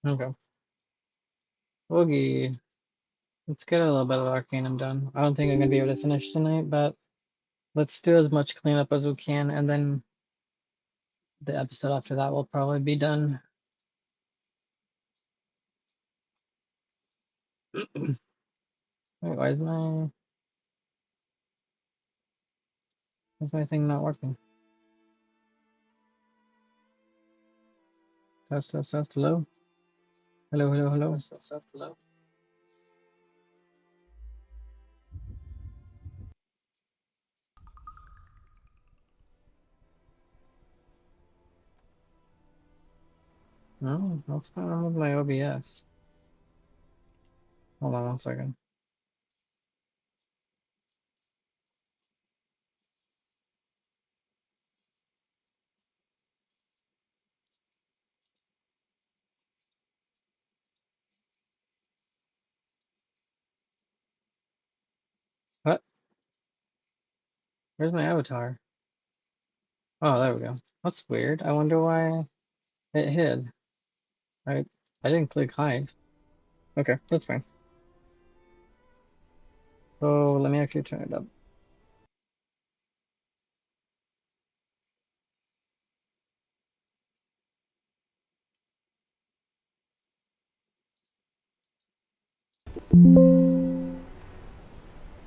Okay. Oogie. Let's get a little bit of Arcanum done. I don't think I'm gonna be able to finish tonight, but let's do as much cleanup as we can, and then the episode after that will probably be done. Wait, why is my thing not working? Test, hello? Hello. Test, hello. No, what's going on with my OBS? Hold on 1 second. What? Where's my avatar? Oh, there we go. That's weird. I wonder why it hid. I I didn't click hide. Okay, that's fine. So let me actually turn it up.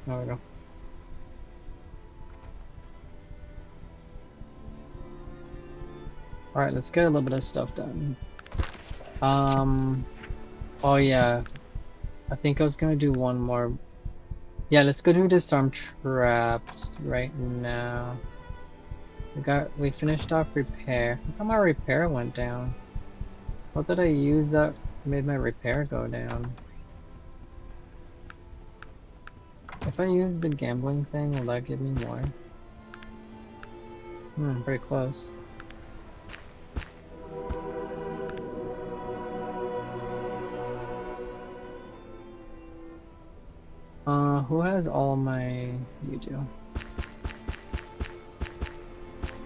There we go. Alright, let's get a little bit of stuff done. Oh yeah, I think I was gonna do one more. Yeah, let's go do disarm traps right now. We finished off repair. How come our repair went down? What did I use that made my repair go down? If I use the gambling thing, will that give me more? Pretty close. Who has all my... You do.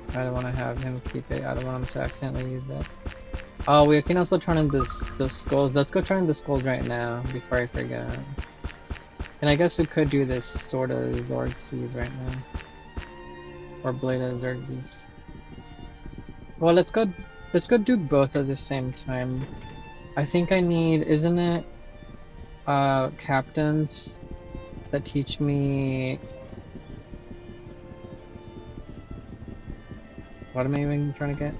I don't want to have him keep it. I don't want him to accidentally use it. Oh, we can also turn in the skulls. Let's go turn in the skulls right now before I forget. And I guess we could do this sort of Xerxes right now. Or Blade of Xerxes. Well, let's go do both at the same time. I think I need, isn't it, captains that teach me... What am I even trying to get?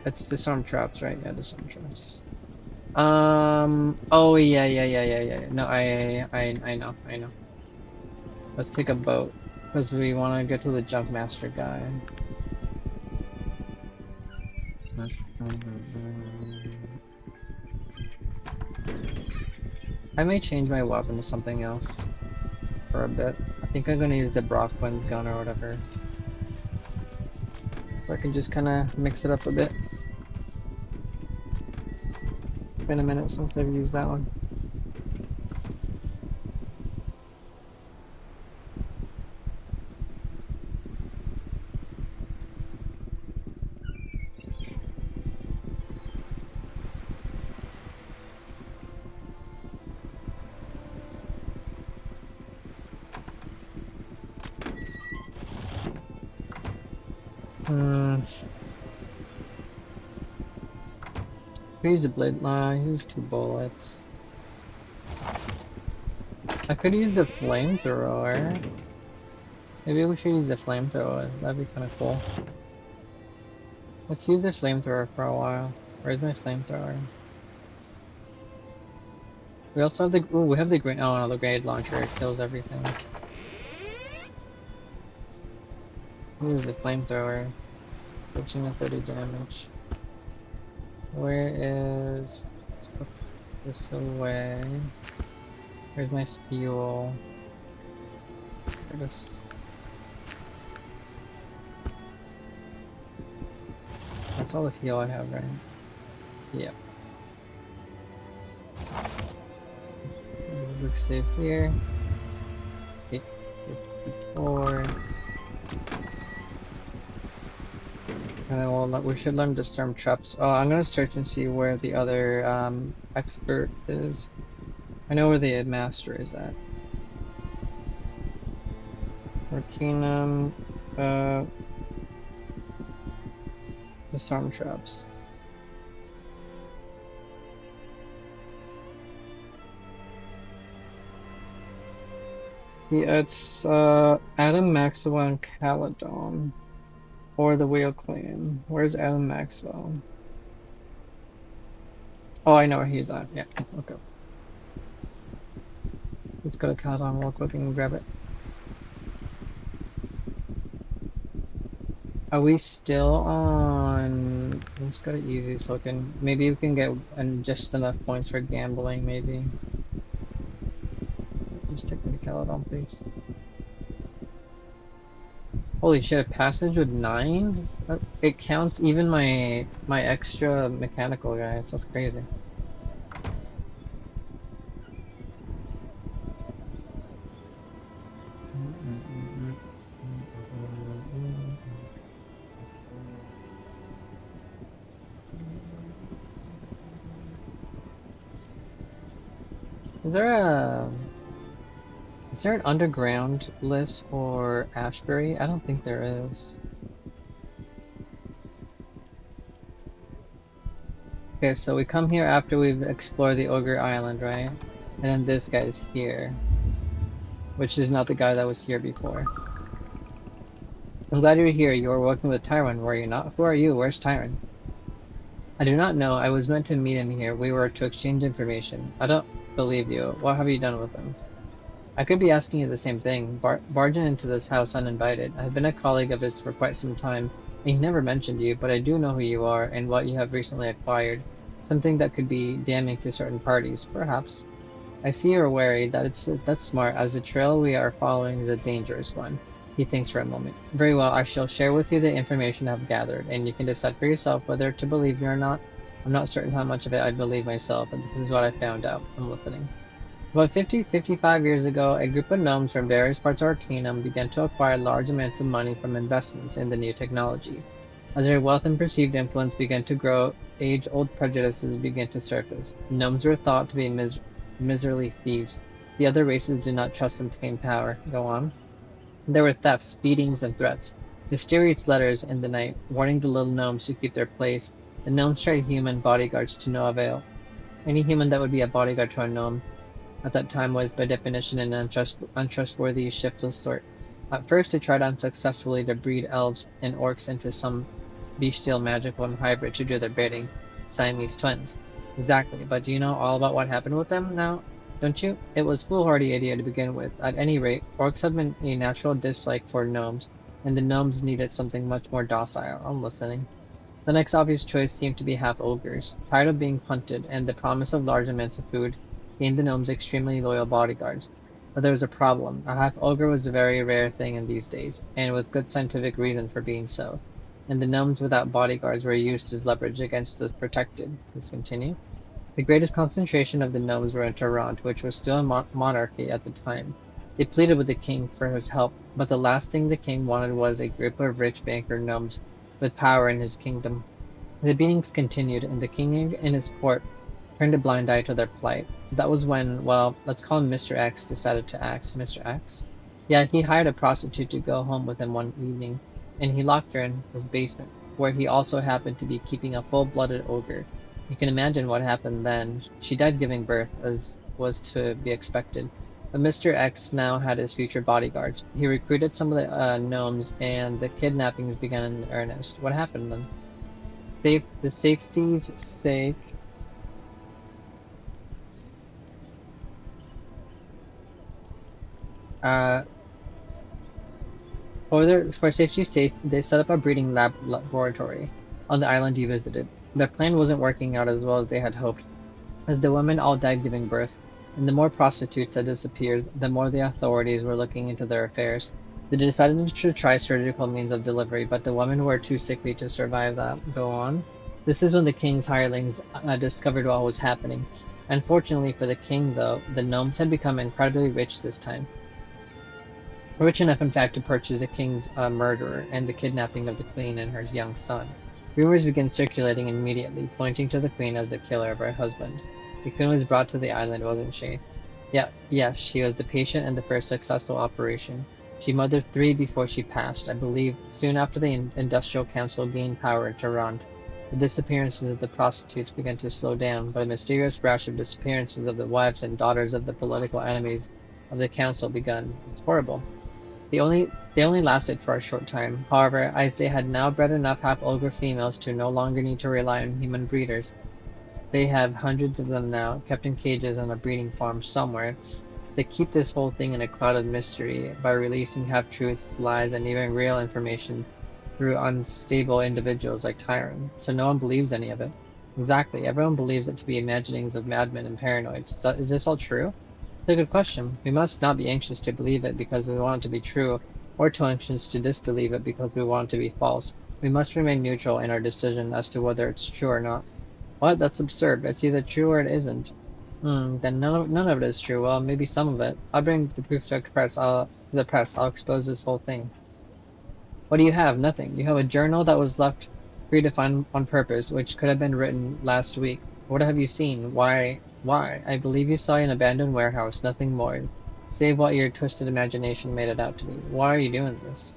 It's disarm traps, right? Yeah, disarm traps. Oh yeah. No, I know. Let's take a boat. Because we want to get to the jump master guy. I may change my weapon to something else for a bit. I think I'm gonna use the Brockman's gun or whatever. So I can just kinda mix it up a bit. It's been a minute since I've used that one. Use a blade. Use 2 bullets. I could use the flamethrower. Maybe we should use the flamethrower. That'd be kind of cool. Let's use the flamethrower for a while. Where's my flamethrower? We also have the. Ooh, we have the grenade. Oh no, the grenade launcher. It kills everything. Use the flamethrower. 15 to 30 damage. Where is... Let's put this away. Where's my fuel? Where this... That's all the fuel I have, right? Yep. Look safe here. 854. And then we should learn to storm traps. Oh, I'm gonna search and see where the other expert is. I know where the master is at. Arcanum, uh, disarm traps. Yeah, it's Adam Maxwell and Caledon, or the Whale Clan. Where's Adam Maxwell? Oh, I know where he's at. Yeah, okay. Let's go to Caledon real quick and grab it. Are we still on? Let's go to easy so we can maybe we can get just enough points for gambling. Maybe. Just take me to Caledon, please. Holy shit! A passage with 9? It counts even my extra mechanical guys. That's crazy. Is there an underground list for Ashbury? I don't think there is. Okay, so we come here after we've explored the Ogre Island, right? And then this guy's here, which is not the guy that was here before. I'm glad you're here. You were working with Tyron, were you not? Who are you? Where's Tyron? I do not know. I was meant to meet him here. We were to exchange information. I don't believe you. What have you done with him? I could be asking you the same thing. Barging into this house uninvited. I've been a colleague of his for quite some time, and he never mentioned you, but I do know who you are and what you have recently acquired. Something that could be damning to certain parties, perhaps. I see you're wary. That's smart, as the trail we are following is a dangerous one. He thinks for a moment. Very well, I shall share with you the information I've gathered, and you can decide for yourself whether to believe me or not. I'm not certain how much of it I believe myself, but this is what I found out. I'm listening. About 55 years ago, a group of gnomes from various parts of Arcanum began to acquire large amounts of money from investments in the new technology. As their wealth and perceived influence began to grow, age-old prejudices began to surface. Gnomes were thought to be miserly thieves. The other races did not trust them to gain power. Go on. There were thefts, beatings, and threats. Mysterious letters in the night, warning the little gnomes to keep their place. The gnomes tried human bodyguards to no avail. Any human that would be a bodyguard to a gnome at that time was by definition an untrustworthy, shiftless sort. At first they tried unsuccessfully to breed elves and orcs into some bestial magical and hybrid to do their bidding. Siamese twins. Exactly, but do you know all about what happened with them now? Don't you? It was a foolhardy idea to begin with. At any rate, orcs have been a natural dislike for gnomes, and the gnomes needed something much more docile. I'm listening. The next obvious choice seemed to be half-ogres. Tired of being hunted, and the promise of large amounts of food gained the gnomes extremely loyal bodyguards. But there was a problem. A half-ogre was a very rare thing in these days, and with good scientific reason for being so. And the gnomes without bodyguards were used as leverage against the protected. Let's continue. The greatest concentration of the gnomes were in Toronto, which was still a monarchy at the time. They pleaded with the king for his help, but the last thing the king wanted was a group of rich banker gnomes with power in his kingdom. The beatings continued, and the king and his court turned a blind eye to their plight. That was when, well, let's call him Mr. X decided to act. Mr. X? Yeah, he hired a prostitute to go home with him one evening, and he locked her in his basement, where he also happened to be keeping a full-blooded ogre. You can imagine what happened then. She died giving birth, as was to be expected. But Mr. X now had his future bodyguards. He recruited some of the gnomes, and the kidnappings began in earnest. What happened then? The safety's sake, uh, for safety's sake, they set up a breeding laboratory on the island you visited. Their plan wasn't working out as well as they had hoped, as the women all died giving birth, and the more prostitutes that disappeared, the more the authorities were looking into their affairs. They decided to try surgical means of delivery, but the women were too sickly to survive that. Go on. This is when the king's hirelings discovered what was happening. Unfortunately for the king, though, the gnomes had become incredibly rich this time. Rich enough, in fact, to purchase the king's murderer and the kidnapping of the queen and her young son. Rumors began circulating immediately, pointing to the queen as the killer of her husband. The queen was brought to the island, wasn't she? Yeah, yes, she was the patient in the first successful operation. She mothered three before she passed, I believe, soon after the Industrial Council gained power in Tehran. The disappearances of the prostitutes began to slow down, but a mysterious rash of disappearances of the wives and daughters of the political enemies of the council begun. It's horrible. They only lasted for a short time. However, as they had now bred enough half-ogre females to no longer need to rely on human breeders, they have hundreds of them now, kept in cages on a breeding farm somewhere. They keep this whole thing in a cloud of mystery by releasing half-truths, lies, and even real information through unstable individuals like Tyron, so no one believes any of it. Exactly, everyone believes it to be imaginings of madmen and paranoids. Is this all true? It's a good question. We must not be anxious to believe it because we want it to be true, or too anxious to disbelieve it because we want it to be false. We must remain neutral in our decision as to whether it's true or not. What? That's absurd. It's either true or it isn't. Then none of it is true. Well, maybe some of it. I'll bring the proof to the press. I'll expose this whole thing. What do you have? Nothing. You have a journal that was left free to find on purpose, which could have been written last week. What have you seen? Why? Why? I believe you saw an abandoned warehouse, nothing more, save what your twisted imagination made it out to be. Why are you doing this?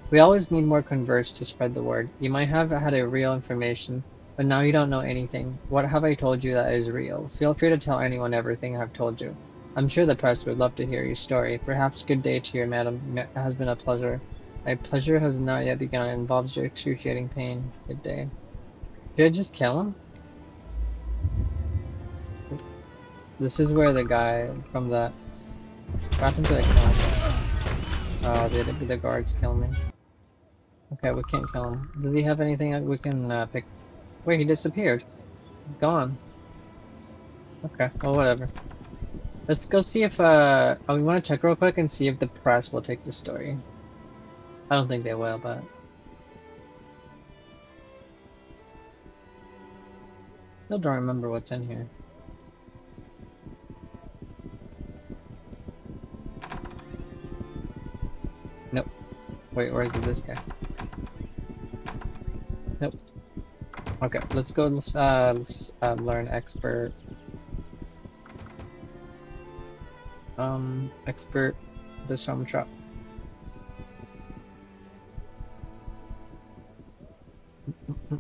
We always need more converts to spread the word. You might have had a real information, but now you don't know anything. What have I told you that is real? Feel free to tell anyone everything I've told you. I'm sure the press would love to hear your story. Perhaps good day to you, madam. It has been a pleasure. My pleasure has not yet begun. It involves your excruciating pain. Good day. Did I just kill him? This is where the guy from the... What happened to I kill him? Oh, the guards kill me. Okay, we can't kill him. Does he have anything we can pick? Wait, he disappeared. He's gone. Okay, well, whatever. Let's go see if, we want to check real quick and see if the press will take the story. I don't think they will, but... Still don't remember what's in here. Nope. Wait, where's this guy? Nope. Okay, let's go, let's learn expert. Expert disarm trap. I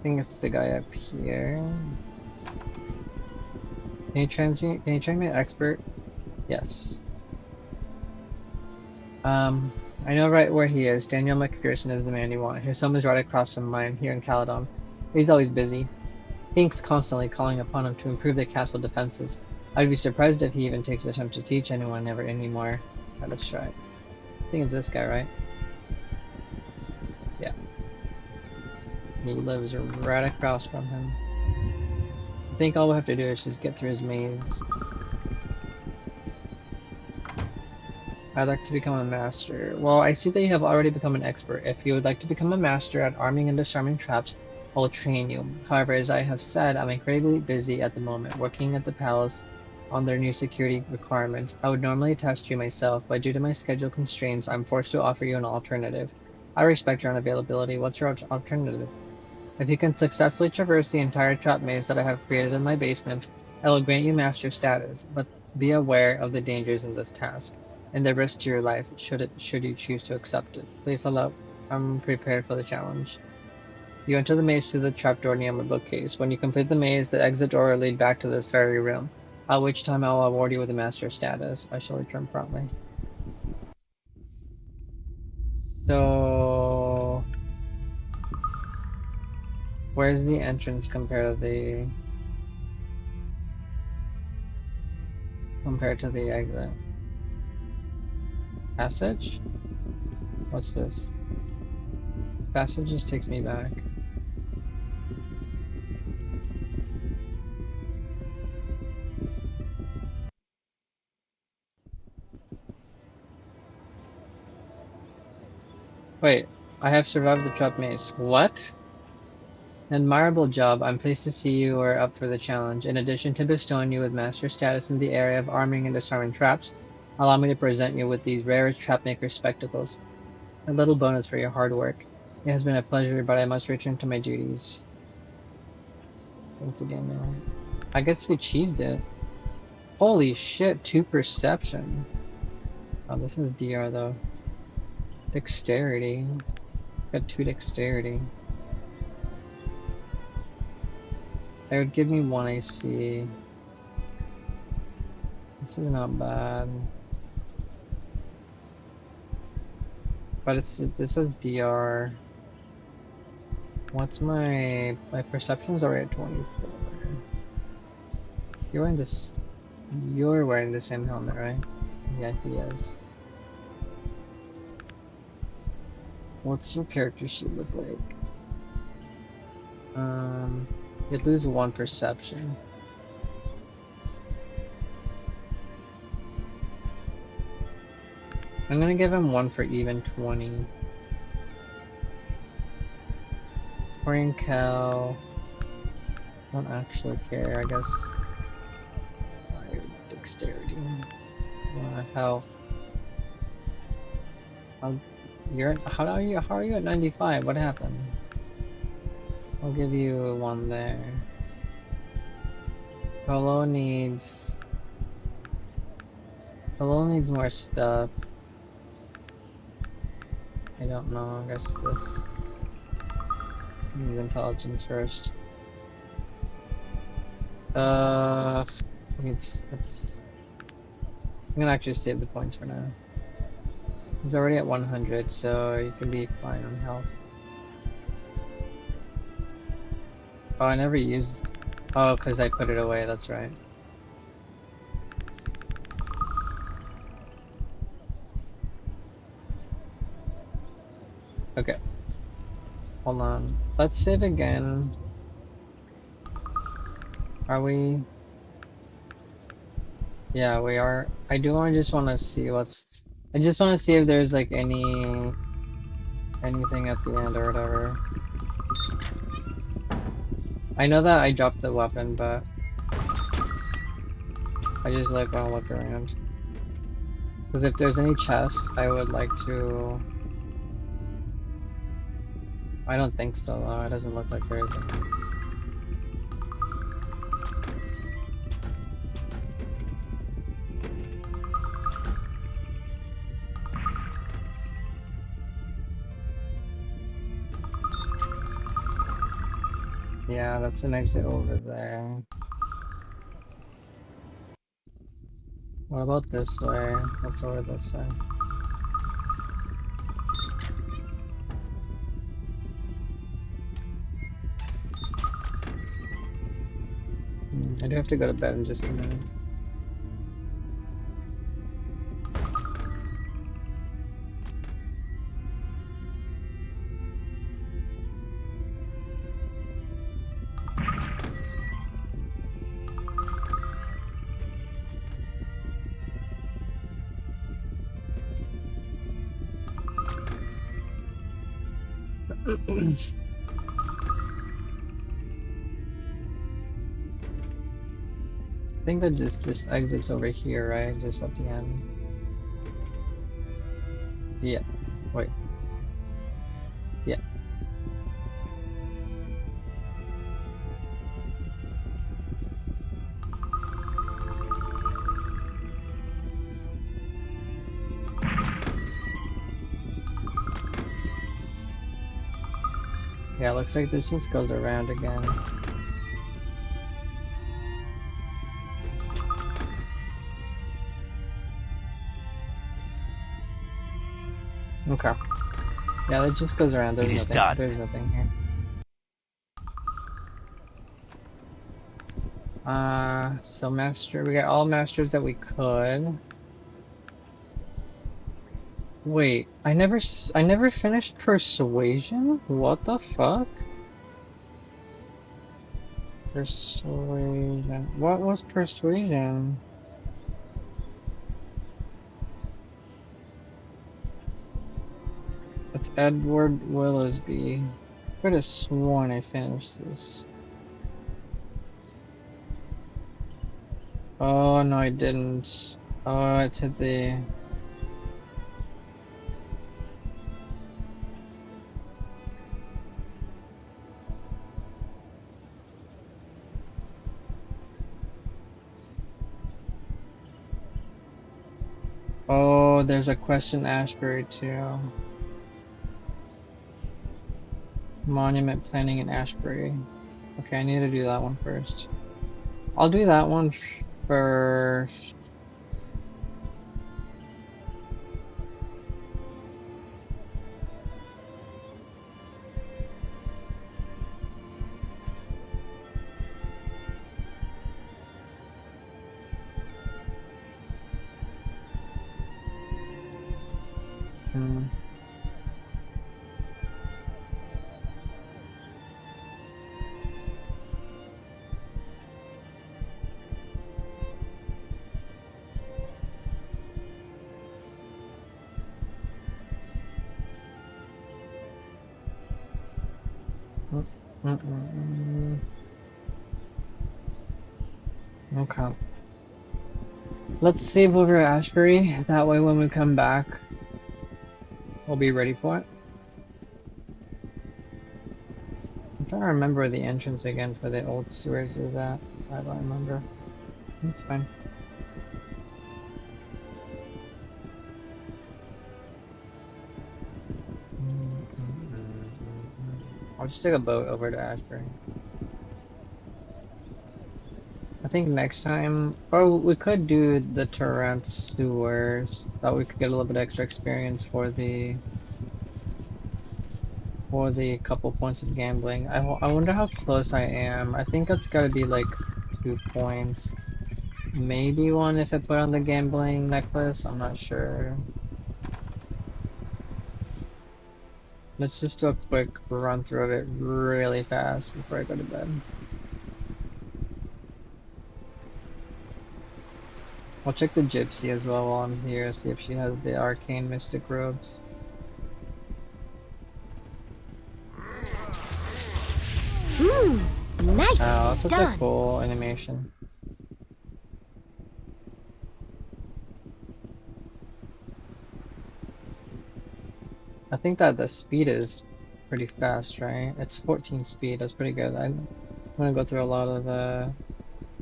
think it's the guy up here. Can you transmit expert? Yes. I know right where he is. Daniel McPherson is the man you want. His home is right across from mine, here in Caledon. He's always busy. Hink's constantly calling upon him to improve the castle defenses. I'd be surprised if he even takes the time to teach anyone ever anymore. Right, let's try it. I think it's this guy, right? Yeah. He lives right across from him. I think all we have to do is just get through his maze. I'd like to become a master. Well, I see that you have already become an expert. If you would like to become a master at arming and disarming traps, I will train you. However, as I have said, I'm incredibly busy at the moment, working at the palace on their new security requirements. I would normally test you myself, but due to my schedule constraints, I'm forced to offer you an alternative. I respect your unavailability. What's your alternative? If you can successfully traverse the entire trap maze that I have created in my basement, I will grant you master status, but be aware of the dangers in this task, and the risk to your life should you choose to accept it. Please allow I'm prepared for the challenge. You enter the maze through the trapdoor near my bookcase. When you complete the maze, the exit door will lead back to this very room, at which time I will award you with a master status. I shall return promptly. So... where's the entrance compared to the exit? Passage? What's this? This passage just takes me back. Wait, I have survived the trap maze. What? Admirable job. I'm pleased to see you are up for the challenge. In addition to bestowing you with master status in the area of arming and disarming traps, allow me to present you with these rare trapmaker spectacles. A little bonus for your hard work. It has been a pleasure, but I must return to my duties. Thank you, Daniel. I guess we cheesed it. Holy shit, 2 perception. Oh, this is DR though. Dexterity. Got 2 dexterity. It would give me 1 AC. This is not bad. But this is DR. What's my perception's already at 24. You're wearing the same helmet, right? Yeah, he is. What's your character sheet look like? You'd lose 1 perception. I'm gonna give him 1 for even 20. Tori Cal. Don't actually care, I guess. Dexterity. Health. How are you at 95? What happened? I'll give you 1 there. Hello needs more stuff. I don't know, I guess this needs intelligence first. I'm gonna actually save the points for now. He's already at 100, so you can be fine on health. Oh, I never used... Oh, because I put it away, that's right. Okay. Hold on. Let's save again. Are we... Yeah, we are. I just want to see I just want to see if there's like anything at the end or whatever. I know that I dropped the weapon, but I just like want to look around. Because if there's any chests, I would like to... I don't think so though, it doesn't look like there is any. Yeah, that's an exit over there. What about this way? What's over this way? I do have to go to bed in just a minute. I think that just exits over here, right? Just at the end. Yeah. Wait. Yeah. Yeah, looks like this just goes around again. Okay. Yeah, it just goes around. There's nothing. There's nothing here. So master, we got all masters that we could. Wait, I never finished persuasion? What the fuck? Persuasion. What was persuasion? It's Edward Willisby. Could have sworn I finished this. Oh no, I didn't. Oh, it's at the. Oh, there's a question Ashbury too. Monument planning in Ashbury. Okay, I need to do that one first. I'll do that one first. Hmm. Mm, mm, mm, mm. Okay. Let's save over Ashbury. That way when we come back, we'll be ready for it. I'm trying to remember where the entrance again for the old sewers is at. I don't remember. It's fine. I'll just take a boat over to Ashbury. I think next time, or we could do the Torrent sewers. Thought we could get a little bit extra experience for the couple points of gambling. I wonder how close I am. I think it's got to be like 2 points. Maybe one if I put on the gambling necklace. I'm not sure. Let's just do a quick run through of it really fast before I go to bed. I'll check the gypsy as well while I'm here, see if she has the arcane mystic robes. Nice. Oh, that's such a Done. cool animation. I think that the speed is pretty fast, right? It's 14 speed, that's pretty good. I'm gonna go through a lot of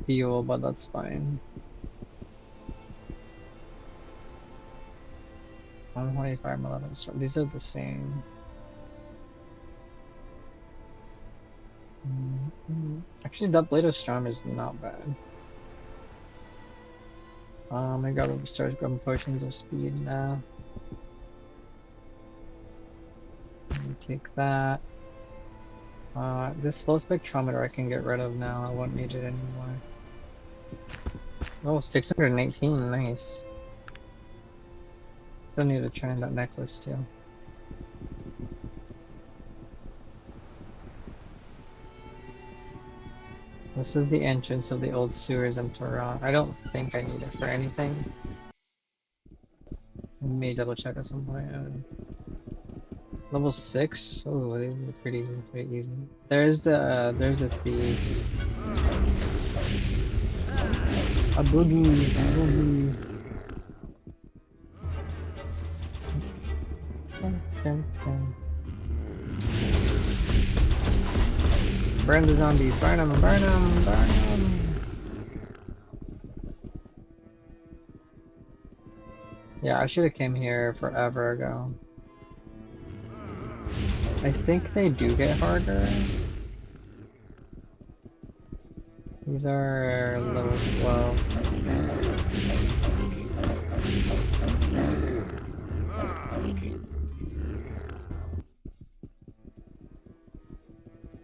fuel, but that's fine. 125, 11. These are the same. Actually, that Blade of Storm is not bad. I start grabbing potions of speed now. Take that. This full spectrometer I can get rid of now. I won't need it anymore. Oh, 618, nice. Still need to turn in that necklace too. This is the entrance of the old sewers in Toronto. I don't think I need it for anything. I may double check at some point. Level 6? Oh, these are pretty easy. There's the thieves. A boogie, a boogie. Burn the zombies, burn them, burn them, burn them. Yeah, I should have came here forever ago. I think they do get harder. These are level 12.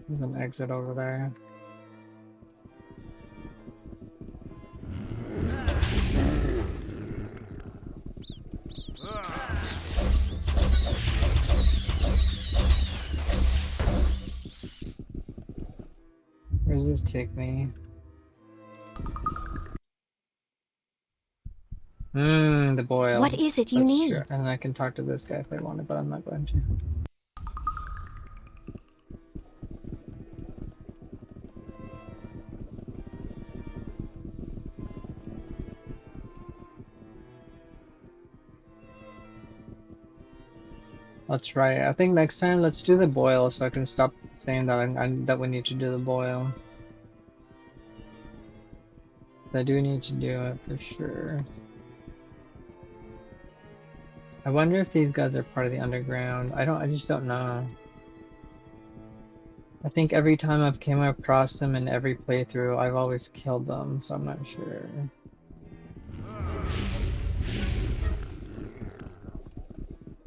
There's an exit over there. Where does this take me? The boil. What is it you That's need? true. And I can talk to this guy if I want to, but I'm not going to. That's right. I think next time let's do the boil so I can stop saying that that we need to do the boil. I do need to do it for sure. I wonder if these guys are part of the underground. I just don't know. I think every time I've came across them in every playthrough, I've always killed them, so I'm not sure.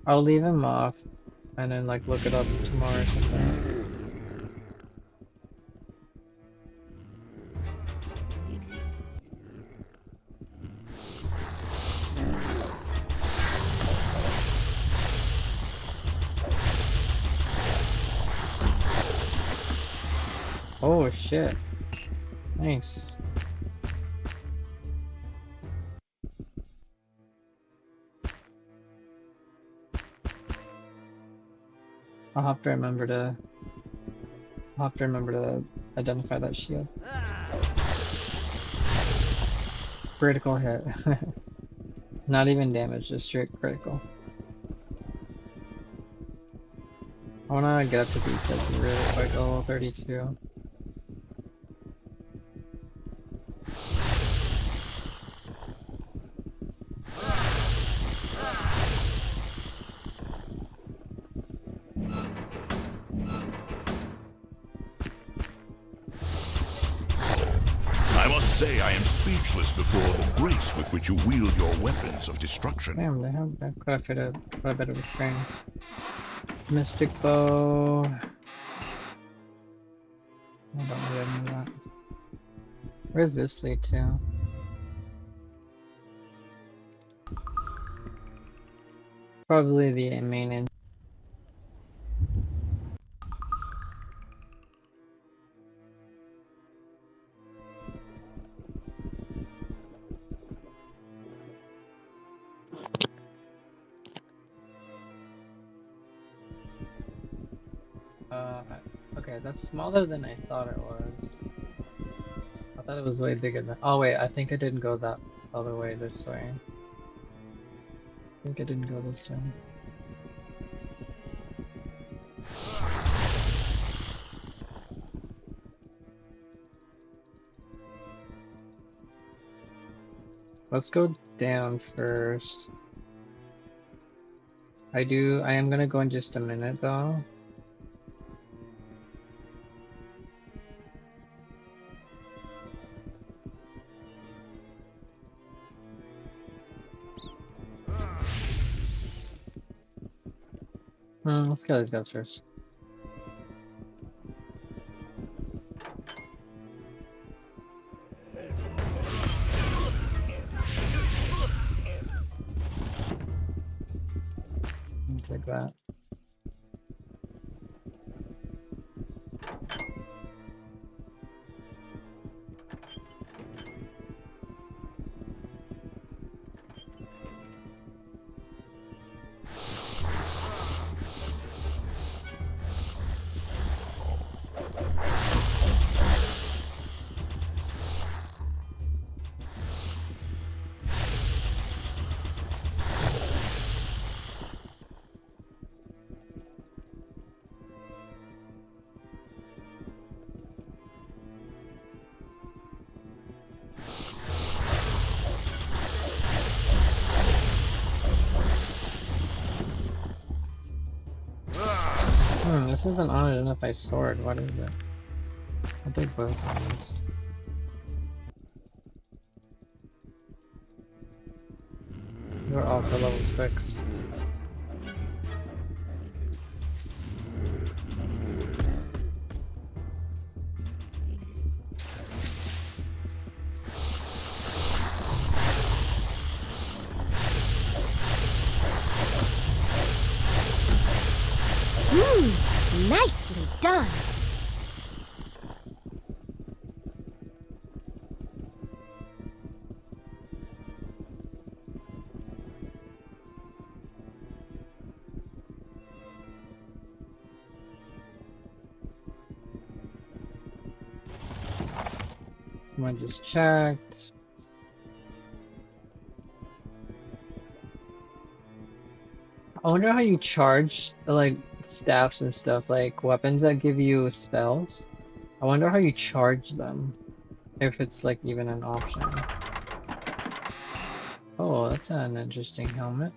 I'll leave him off and then like look it up tomorrow or something. Oh shit. Nice. I'll have to remember to identify that shield. Critical hit. Not even damage, just straight critical. I wanna get up to these guys really quick. Oh, 32. I must say I am speechless before the grace with which you wield your weapons of destruction. Damn, they have quite a bit of experience. Mystic bow. I don't really know that. Where's this lead to? Probably the main engine. Okay, that's smaller than I thought it was. I thought it was way bigger than. Oh wait, I think I didn't go that other way this way. I think I didn't go this way. Let's go down first. I am gonna go in just a minute though. Let's kill these guys first. Take that. This is an unidentified sword. What is it? I'll take both of these. You're also level 6. Nicely done. Someone just checked. I wonder how you charge like staffs and stuff, like weapons that give you spells. I wonder how you charge them, if it's like even an option. Oh, that's an interesting helmet.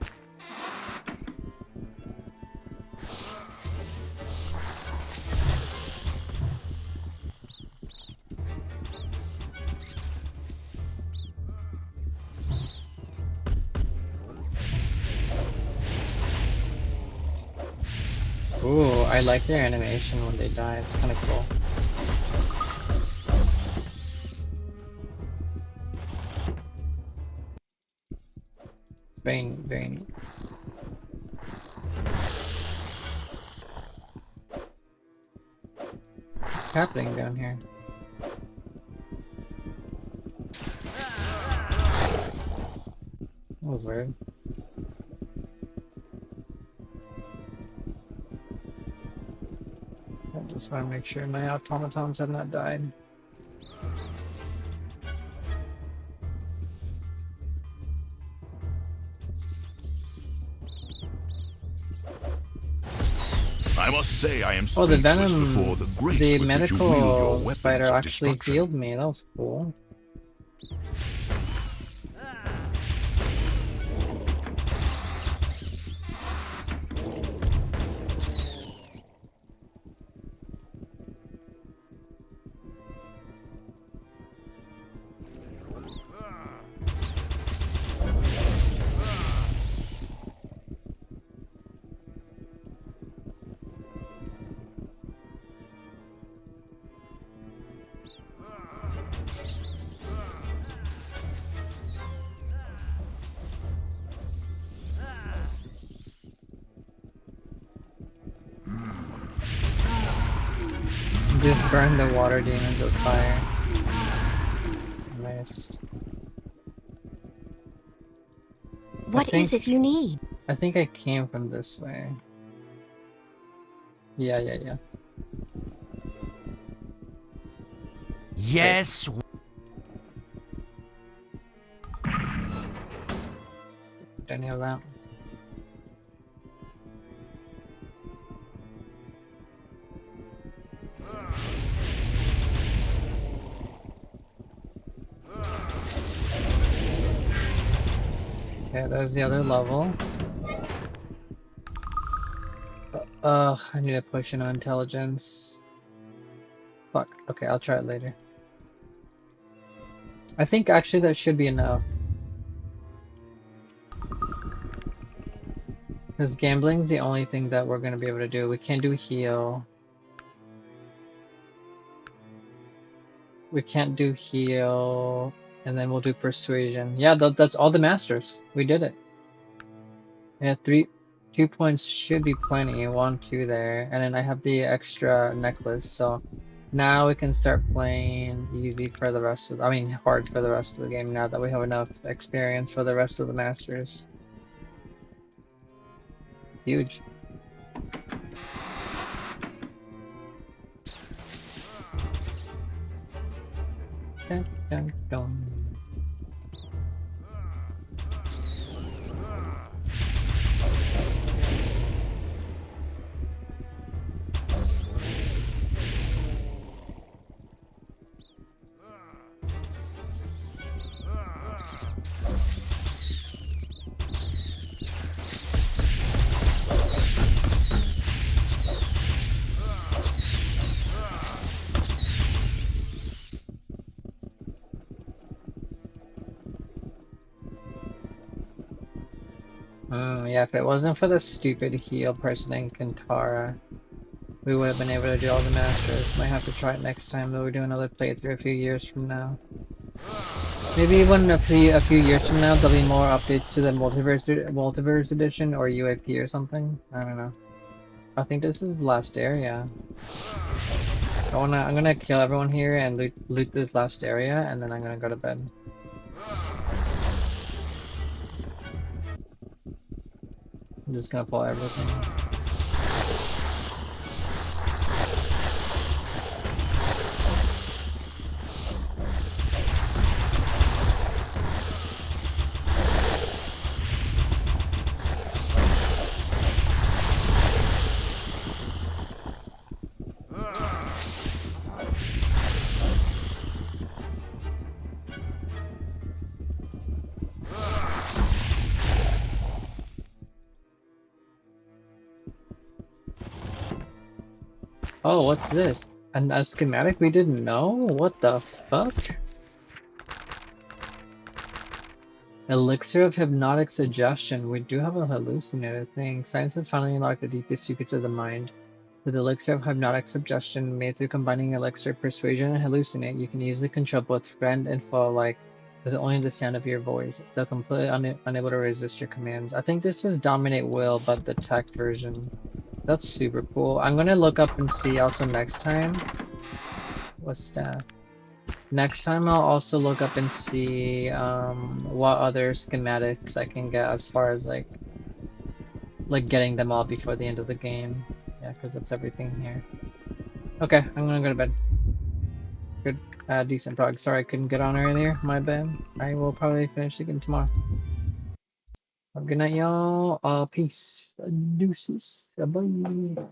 Ooh, I like their animation when they die. It's kind of cool. It's very neat, very neat. What's happening down here? That was weird. I just want to make sure my automatons have not died. I must say I am Oh, the speechless venom, before the grace the with which you wield your medical weapons spider of actually destruction. healed me. That was cool. Just burn the water demons with fire. Nice. What is it you need? I think I came from this way. Yeah. Yes. Any of that. Okay, there's the other level. I need a potion of intelligence. Fuck. Okay, I'll try it later. I think actually that should be enough. Because gambling's the only thing that we're gonna be able to do. We can't do heal. We can't do heal. And then we'll do persuasion. Yeah, that's all the masters. We did it. Yeah, 2 points should be plenty. 1, 2 there. And then I have the extra necklace, so now we can start playing easy for the rest of I mean hard for the rest of the game now that we have enough experience for the rest of the masters. Huge. Dun, dun, dun. Yeah, if it wasn't for the stupid heal person in Kantara, we would have been able to do all the masters. Might have to try it next time though. We do another playthrough a few years from now. Maybe even a few years from now there'll be more updates to the multiverse edition or UAP or something. I don't know. I think this is the last area. I'm gonna kill everyone here and loot this last area, and then I'm gonna go to bed. I'm just gonna pull everything. Oh, what's this? A schematic we didn't know? What the fuck? Elixir of hypnotic suggestion. We do have a hallucinator thing. Science has finally unlocked the deepest secrets of the mind. With elixir of hypnotic suggestion made through combining elixir persuasion and hallucinate, you can easily control both friend and foe alike with only the sound of your voice. They're completely unable to resist your commands. I think this is Dominate Will, but the tech version. That's super cool. I'm gonna look up and see also next time. What's that? Next time I'll also look up and see what other schematics I can get as far as like getting them all before the end of the game. Yeah, because that's everything here. Okay, I'm gonna go to bed. Good, decent prog. Sorry I couldn't get on earlier. My bad. I will probably finish again tomorrow. Have a good night, y'all. Peace. Deuces. Bye.